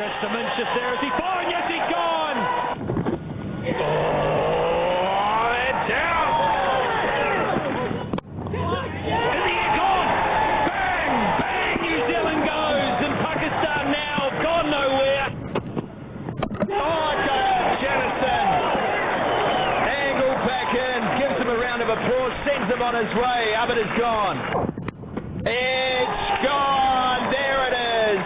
stretch to Munchausen there. Is he firing? Yes, he's gone! Oh, it's out! Is he gone? Bang! Bang! New Zealand goes, and Pakistan now gone nowhere. Oh, Jennison! Angle back in, gives him a round of applause, sends him on his way. Abbott is gone. It's gone! There it is!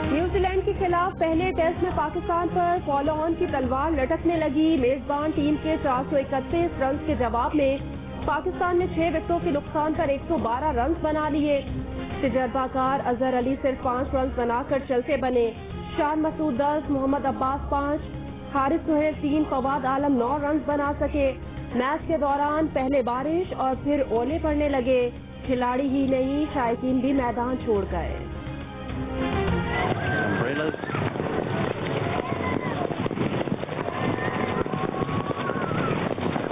New Zealand के खिलाफ पहले test में पाकिस्तान पर follow on की तलवार लटकने लगी। मेजबान टीम के 431 रन के जवाब में पाकिस्तान ने 6 विकेटों के नुकसान पर 112 रन बना लिए। तजर्बाकार अजहर अली सिर्फ 5 रन बनाकर चलते बने। शान मसूद 10, मोहम्मद अब्बास 5, हारिस सुहेल 3, फवाद आलम 9 रन बना सके। मैच के दौरान पहले बारिश और फिर ओले पड़ने लगे। खिलाड़ी ही नहीं, शायकीन भी मैदान छोड़ गए।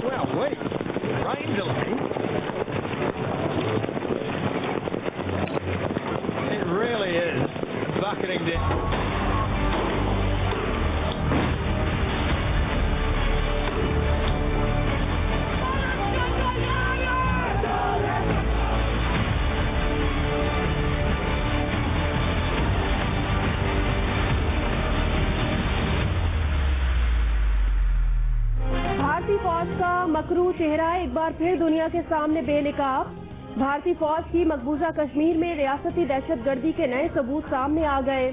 Well, wait. Rain delay. It really is bucketing down. भारतीय फौज का मकरू चेहरा एक बार फिर दुनिया के सामने बेनकाब। भारतीय फौज की मकबूजा कश्मीर में रियासती दहशतगर्दी के नए सबूत सामने आ गए।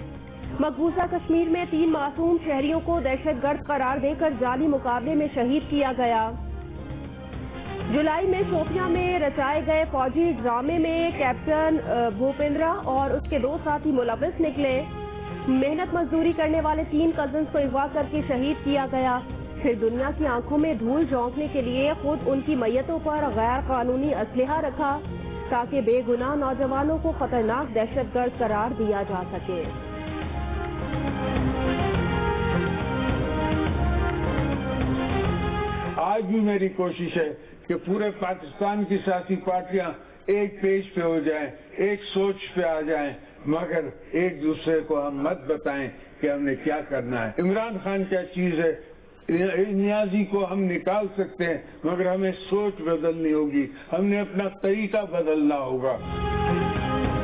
मकबूजा कश्मीर में 3 मासूम शहरियों को दहशतगर्द करार देकर जाली मुकाबले में शहीद किया गया। जुलाई में शोपियां में रचाए गए फौजी ड्रामे में कैप्टन भूपेंद्रा और उसके 2 साथी मुलविस निकले। मेहनत मजदूरी करने वाले 3 कजन्स को अगवा करके शहीद किया गया। फिर दुनिया की आंखों में धूल झोंकने के लिए खुद उनकी मैयतों पर गैर कानूनी असलहा रखा ताकि बेगुनाह नौजवानों को खतरनाक दहशतगर्द करार दिया जा सके। आज भी मेरी कोशिश है कि पूरे पाकिस्तान की सियासी पार्टियां एक पेज पे हो जाएं, एक सोच पे आ जाएं, मगर एक दूसरे को हम मत बताएं कि हमने क्या करना है। इमरान खान क्या चीज है, नियाजी को हम निकाल सकते हैं, मगर हमें सोच बदलनी होगी, हमने अपना तरीका बदलना होगा।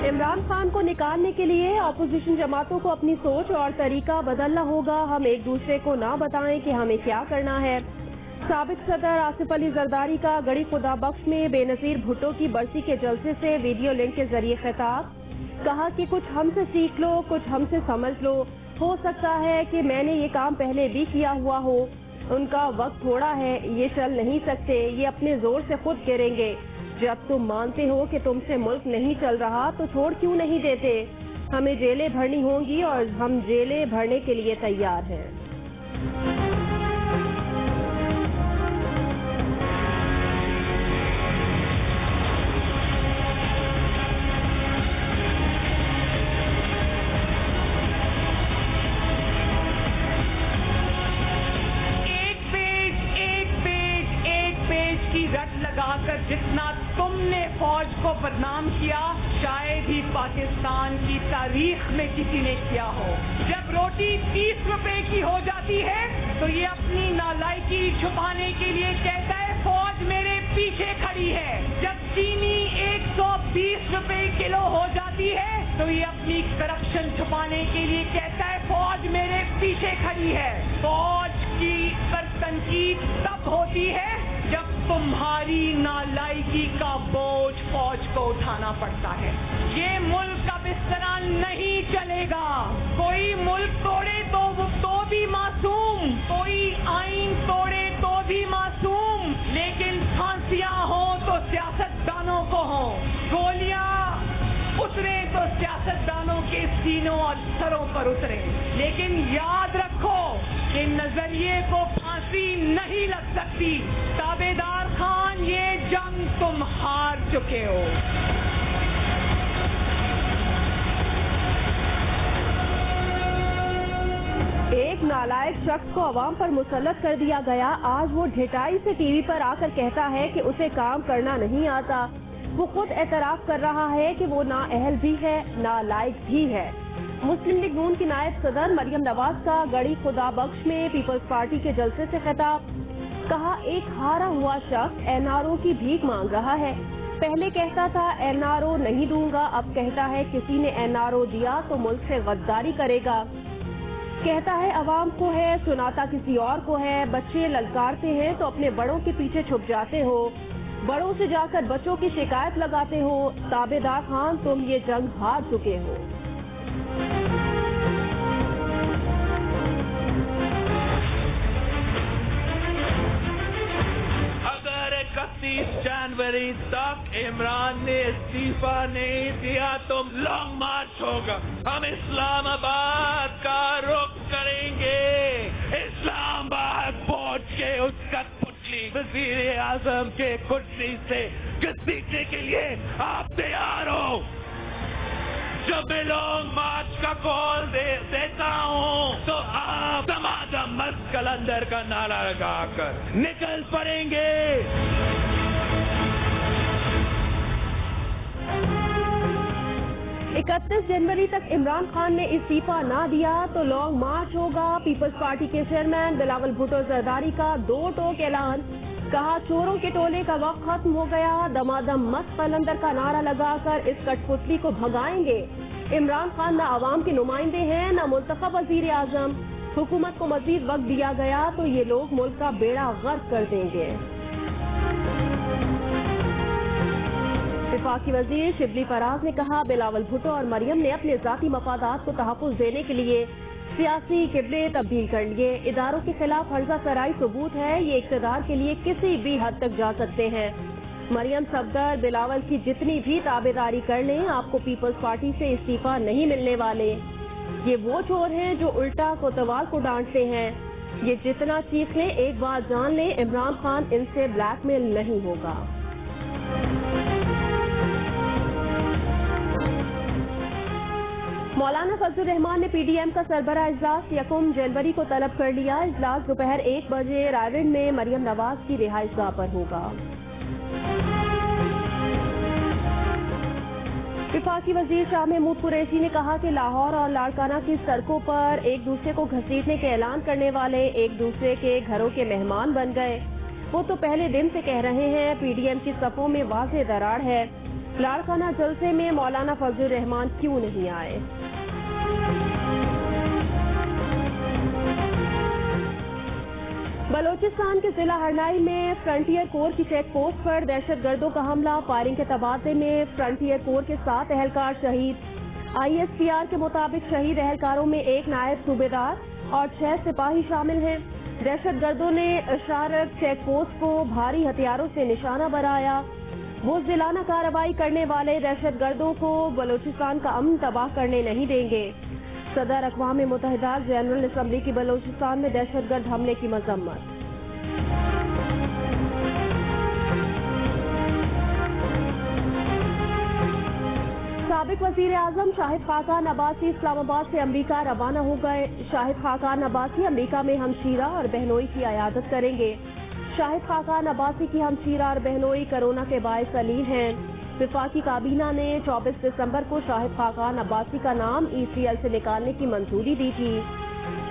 इमरान खान को निकालने के लिए अपोजिशन जमातों को अपनी सोच और तरीका बदलना होगा। हम एक दूसरे को ना बताएं कि हमें क्या करना है। साबिक सदर आसिफ अली जरदारी का गड़ी खुदा बख्श में बेनजीर भुट्टो की बरसी के जलसे से वीडियो लिंक के जरिए खिताब। कहा कि कुछ हमसे सीख लो, कुछ हमसे समझ लो। हो सकता है कि मैंने ये काम पहले भी किया हुआ हो। उनका वक्त थोड़ा है, ये चल नहीं सकते, ये अपने जोर से खुद गिरेंगे। जब तुम मानते हो कि तुमसे मुल्क नहीं चल रहा तो छोड़ क्यों नहीं देते। हमें जेलें भरनी होंगी और हम जेलें भरने के लिए तैयार हैं। जितना तुमने फौज को बदनाम किया शायद ही पाकिस्तान की तारीख में किसी ने किया हो। जब रोटी 30 रुपए की हो जाती है तो ये अपनी नालायकी छुपाने के लिए कहता है फौज मेरे पीछे खड़ी है। जब चीनी 120 रुपए किलो हो जाती है तो ये अपनी करप्शन छुपाने के लिए कहता है फौज मेरे पीछे खड़ी है। फौज की पर तनकीद तब होती है जब तुम्हारी नालायकी का बोझ फौज को उठाना पड़ता है। ये मुल्क अब इस तरह नहीं चलेगा। कोई मुल्क तोड़े तो भी मासूम, कोई आइन तोड़े तो भी मासूम, लेकिन फांसियां हो तो सियासतदानों को हो, गोलियां उतरे तो सियासतदानों के सीनों और सरों पर उतरे। लेकिन याद रखो कि नजरिए को फांसी नहीं लग सकती। ताबेदार खान, ये जंग तुम हार चुके हो। एक नालायक शख्स को अवाम पर मुसल्लत कर दिया गया। आज वो ढिठाई से टीवी पर आकर कहता है कि उसे काम करना नहीं आता। वो खुद एतराफ कर रहा है कि वो नाअहल भी है, नालायक भी है। मुस्लिम लीग नून की नायब सदर मरियम नवाज का गढ़ी खुदा बख्श में पीपल्स पार्टी के जलसे से खिताब। कहा, एक हारा हुआ शख्स एनआरओ की भीख मांग रहा है। पहले कहता था एनआरओ नहीं दूंगा, अब कहता है किसी ने एनआरओ दिया तो मुल्क से गद्दारी करेगा। कहता है अवाम को है, सुनाता किसी और को है। बच्चे ललकारते हैं तो अपने बड़ों के पीछे छुप जाते हो, बड़ों से जाकर बच्चों की शिकायत लगाते हो। ताबेदार खान, तुम ये जंग हार चुके हो। अगर 31 जनवरी तक इमरान ने इस्तीफा नहीं दिया तो लॉन्ग मार्च होगा। हम इस्लामाबाद का रुख करेंगे। इस्लामाबाद पहुंच के उसका वज़ीर आज़म के कुर्सी से घसीटने के लिए आप तैयार हो। जब मैं लॉन्ग मार्च का कॉल देता हूँ तो आप दमादम मस्त कलंदर का नारा लगाकर निकल पड़ेंगे। 31 जनवरी तक इमरान खान ने इस्तीफा ना दिया तो लॉन्ग मार्च होगा। पीपल्स पार्टी के चेयरमैन बिलावल भुट्टो जरदारी का दो टोक ऐलान। कहा, चोरों के टोले का वक्त खत्म हो गया। दमादम मस्त कलंदर का नारा लगाकर इस कठपुतली को भगाएंगे। इमरान खान न आवाम के नुमाइंदे हैं न मुल्तखब वजीर आजम। हुकूमत को मजीद वक्त दिया गया तो ये लोग मुल्क का बेड़ा गर्क कर देंगे। वफाकी वजीर शिबली फराज ने कहा, बिलावल भुट्टो और मरियम ने अपने जाती मफादात को तहफ़्फ़ुज़ देने के लिए सियासी किबले तब्दील कर लिए। इदारों के खिलाफ हर्जा सराई सबूत है। ये इक़्तिदार के लिए किसी भी हद तक जा सकते हैं। मरियम सफदर बिलावल की जितनी भी ताबेदारी कर लें, आपको पीपल्स पार्टी से इस्तीफा नहीं मिलने वाले। ये वो चोर हैं जो उल्टा कोतवाल को डांटते हैं। ये जितना चीख लें, एक बात जान लें, इमरान खान इनसे ब्लैकमेल नहीं होगा। मौलाना फजलुर रहमान ने पीडीएम का सरबराह इजलास 1 जनवरी को तलब कर लिया। इजलास दोपहर 1 बजे रायविंड में मरियम नवाज की रिहाइशगाह पर होगा। वफाकी वजीर शाह महमूद कुरैशी ने कहा कि लाहौर और लाड़काना की सड़कों पर एक दूसरे को घसीटने के ऐलान करने वाले एक दूसरे के घरों के मेहमान बन गए। वो तो पहले दिन से कह रहे हैं। पीडीएम की सफों में वाज़ेह दरार है। लाड़काना जलसे में मौलाना फजलुर रहमान क्यों नहीं आए? बलोचिस्तान के जिला हरनाई में फ्रंटियर कोर की चेक पोस्ट पर दहशतगर्दों का हमला। फायरिंग के तबादले में फ्रंटियर कोर के 7 एहलकार शहीद। आईएसपीआर के मुताबिक शहीद एहलकारों में 1 नायब सूबेदार और 6 सिपाही शामिल हैं। दहशतगर्दों ने इशारत चेक पोस्ट को भारी हथियारों से निशाना बनाया। वो जिलाना कार्रवाई करने वाले दहशतगर्दों को बलोचिस्तान का अमन तबाह करने नहीं देंगे। सदर अक़वाम मुत्तहिदा जनरल असम्बली की बलोचिस्तान में दहशतगर्द हमले की मजम्मत। साबिक वजीर आजम शाहिद खाकान अब्बासी इस्लामाबाद से अमरीका रवाना हो गए। शाहिद खाकान अब्बासी अमरीका में हमशीरा और बहनोई की अयादत करेंगे। शाहिद खाकान अब्बासी की हमशीरा और बहनोई कोरोना के बायस अलील हैं। वफाकी काबीना ने 24 दिसंबर को शाहिद खाकान अब्बासी का नाम ईसीएल से निकालने की मंजूरी दी थी।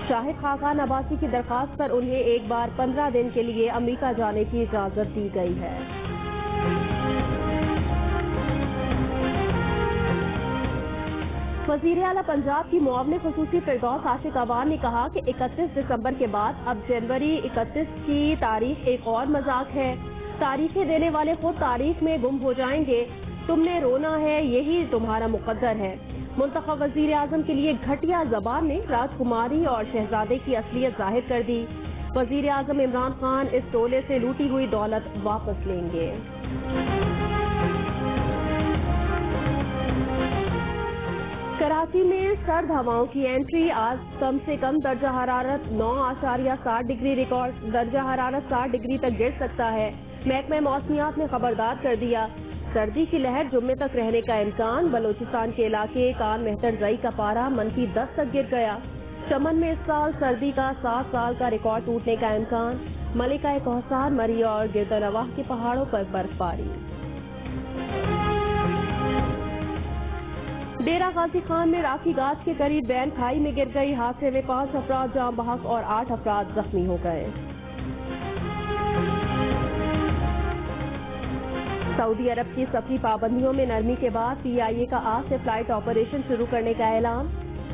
शाहिद खाकान अब्बासी की दरखास्त पर उन्हें एक बार 15 दिन के लिए अमेरिका जाने की इजाजत दी गई है। वज़ीर आला पंजाब की मुआवने ख़ुसूसी फिरदौस आशिक अवान ने कहा कि 31 दिसंबर के बाद अब जनवरी 31 की तारीख एक और मजाक है। तारीखें देने वाले खुद तारीख में गुम हो जाएंगे। तुमने रोना है, यही तुम्हारा मुकद्दर है। मुंतखब वजीर आजम के लिए घटिया जबान ने राजकुमारी और शहजादे की असलियत जाहिर कर दी। वजीर आजम इमरान खान इस टोले से लूटी हुई दौलत वापस लेंगे। कराची में सर्द हवाओं की एंट्री। आज कम से कम दर्जा हरारत 9.7 डिग्री रिकॉर्ड। दर्जा हरारत 7 डिग्री तक गिर सकता है। महकमा मौसमियात ने खबरदार कर दिया। सर्दी की लहर जुम्मे तक रहने का इम्कान। बलोचिस्तान के इलाके कान मेहतर जई का पारा -10 तक गिर गया। चमन में इस साल सर्दी का 7 साल का रिकॉर्ड टूटने का इम्कान। मलिका कहसार, मरी और गिरदनवाह के पहाड़ों पर बर्फबारी। ڈیرہ غازی خان میں راکھی گاچھ کے قریب وین کھائی میں گر گئی. حادثے میں 5 افراد جاں بحق اور 8 افراد زخمی ہو گئے. سعودی عرب کی سفری پابندیوں میں نرمی کے بعد PIA کا آج سے فلائٹ آپریشن شروع کرنے کا اعلان.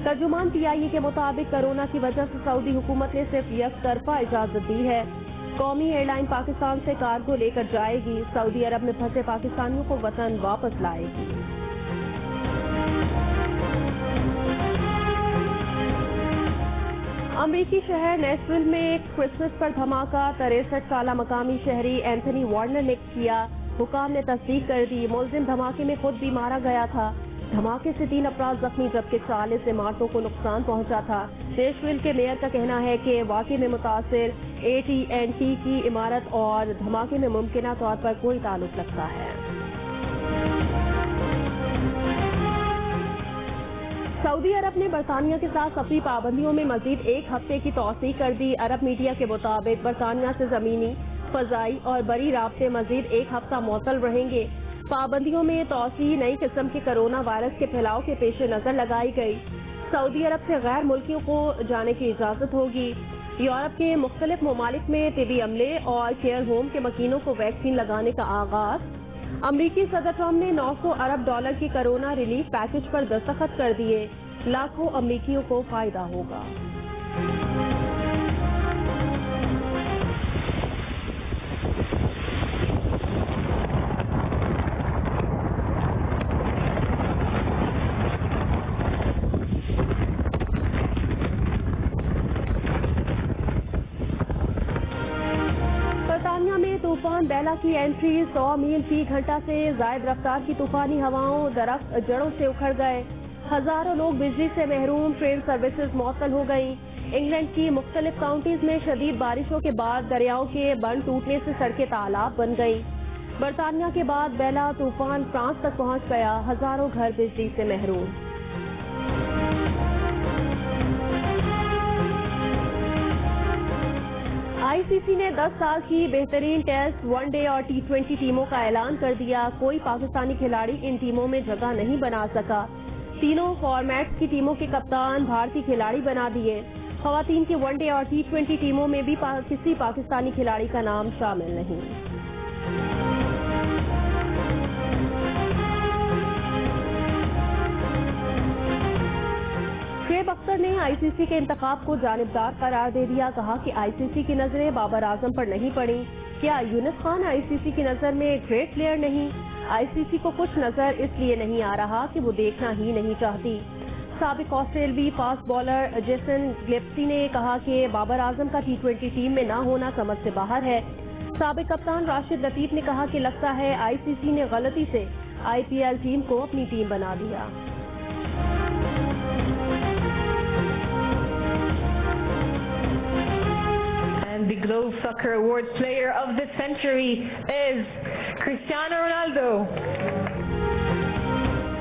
ترجمان PIA کے مطابق کرونا کی وجہ سے سعودی حکومت نے صرف یک طرفہ اجازت دی ہے. قومی ایئر لائن پاکستان سے کارگو لے کر جائے گی. سعودی عرب میں پھنسے پاکستانیوں کو وطن واپس لائے گی. امریکی شہر نیشویل میں کرسمس پر دھماکہ. 63 سالہ مقامی شہری اینتھنی وارنر نے کیا. حکام نے تصدیق کر دی. ملزم دھماکے میں خود بھی مارا گیا تھا. دھماکے سے 3 افراد زخمی جبکہ 40 عمارتوں کو نقصان پہنچا تھا. نیشویل کے میئر کا کہنا ہے کہ واقعے میں متاثر AT&T کی عمارت اور دھماکے میں ممکنہ طور پر کوئی تعلق رکھتا ہے. سعودی عرب نے برطانیہ کے ساتھ سفری پابندیوں میں مزید 1 ہفتے کی توسیع کر دی. عرب میڈیا کے مطابق برطانیہ سے زمینی، فضائی اور بری رابطے مزید 1 ہفتہ معطل رہیں گے. پابندیوں میں توسیع نئی قسم کے کرونا وائرس کے پھیلاؤ کے پیش نظر لگائی گئی. سعودی عرب سے غیر ملکیوں کو جانے کی اجازت ہوگی. یورپ کے مختلف ممالک میں طبی عملے اور کیئر ہوم کے مکینوں کو ویکسین لگانے کا آغاز. امریکی صدر ٹرمپ نے $900 ارب کی کرونا ریلیف پیکج پر دستخط کر دیے. لاکھوں امریکیوں کو فائدہ ہوگا. طوفان بیلا کی انٹری. 100 میل فی گھنٹہ سے زائد رفتار کی طوفانی ہواؤں. درخت جڑوں سے اکھڑ گئے. ہزاروں لوگ بجلی سے محروم. ٹرین سروسز معطل ہو گئیں. انگلینڈ کی مختلف کاؤنٹیز میں شدید بارشوں کے بعد دریاؤں کے بند ٹوٹنے سے سڑکیں تالاب بن گئیں. برطانیہ کے بعد بیلا طوفان فرانس تک پہنچ گیا. ہزاروں گھر بجلی سے محروم. ICC نے 10 سال کی بہترین ٹیسٹ، ون ڈے اور T20 ٹیموں کا اعلان کر دیا. کوئی پاکستانی کھلاڑی ان ٹیموں میں جگہ نہیں بنا سکا. تینوں فارمیٹس کی ٹیموں کے کپتان بھارتی کھلاڑی بنا دیے. خواتین کی ون ڈے اور T20 ٹیموں میں بھی کسی پاکستانی کھلاڑی کا نام شامل نہیں. شعیب اختر نے ICC کے انتخاب کو جانبدار قرار دے دیا. کہا کہ ICC کی نظریں بابر اعظم پر نہیں پڑی. کیا یونس خان ICC کی نظر میں گریٹ پلیئر نہیں؟ ICC کو کچھ نظر اس لیے نہیں آ رہا کہ وہ دیکھنا ہی نہیں چاہتی. سابق آسٹریلوی فاسٹ بالر جیسن گلیپسی نے کہا کہ بابر اعظم کا T20 ٹیم میں نہ ہونا سمجھ سے باہر ہے. سابق کپتان راشد لطیف نے کہا کہ لگتا ہے ICC نے غلطی سے IPL ٹیم کو اپنی ٹیم بنا دیا. The Globe Soccer Awards Player of the Century is Cristiano Ronaldo.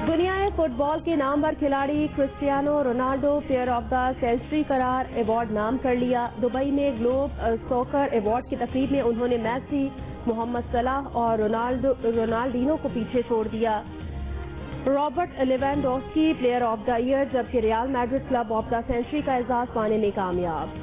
دنیا فٹ بال کے نامور کھلاڑی Cristiano Ronaldo player of the century قرار ایوارڈ نام کر لیا. دبئی میں گلوب سوکر ایوارڈ کی تقریب میں انہوں نے میسی، محمد صلاح اور رونالڈینو کو پیچھے چھوڑ دیا. Robert Lewandowski player of the year جبکہ Real Madrid club of the century کا اعزاز پانے میں کامیاب.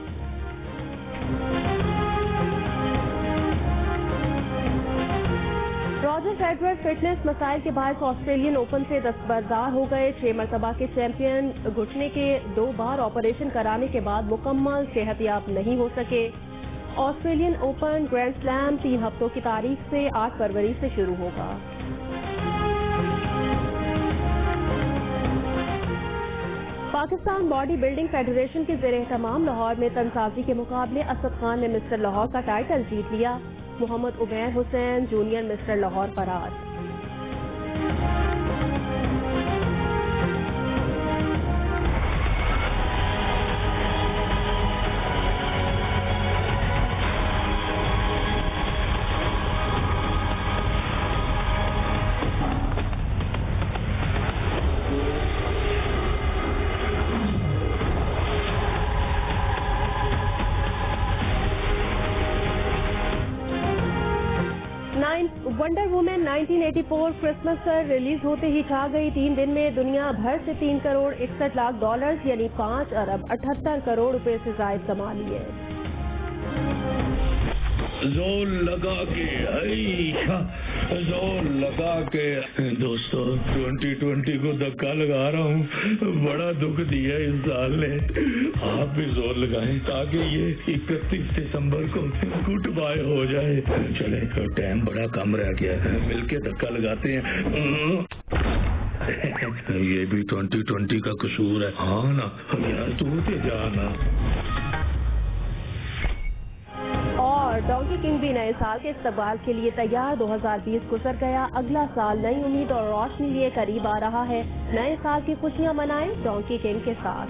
راجر فیڈرر فٹنس مسائل کے باعث آسٹریلین اوپن سے دستبردار ہو گئے. 6 مرتبہ کے چیمپئن گھٹنے کے 2 بار آپریشن کرانے کے بعد مکمل صحت یاب نہیں ہو سکے. آسٹریلین اوپن گرینڈ سلیم 3 ہفتوں کی تاریخ سے 8 فروری سے شروع ہوگا. پاکستان باڈی بلڈنگ فیڈریشن کے زیر اہتمام لاہور میں تنسازی کے مقابلے اسد خان نے مسٹر لاہور کا ٹائٹل جیت لیا. محمد عمیر حسین جونیئر مسٹر لاہور فراز. वंडर वुमेन 1984 क्रिसमस पर रिलीज होते ही छा गई। 3 दिन में दुनिया भर से $3 करोड़ 61 लाख यानी 5 अरब 78 करोड़ रुपए से जायद कमा लिए। जोर लगा के दोस्तों 2020 को धक्का लगा रहा हूँ। बड़ा दुख दिया इस साल ने। आप भी जोर लगाएं ताकि ये 31 दिसंबर को गुड बाय हो जाए। चले टाइम बड़ा कम रह गया है, मिलके धक्का लगाते हैं। ये भी 2020 का कसूर है। हाँ ना यार, तू तो जाना। और डोंकी किंग भी नए साल के इस्तकबाल के लिए तैयार। 2020 गुजर गया, अगला साल नई उम्मीद और रोशनी लिए करीब आ रहा है। नए साल की खुशियां मनाएं डोंकी किंग के साथ।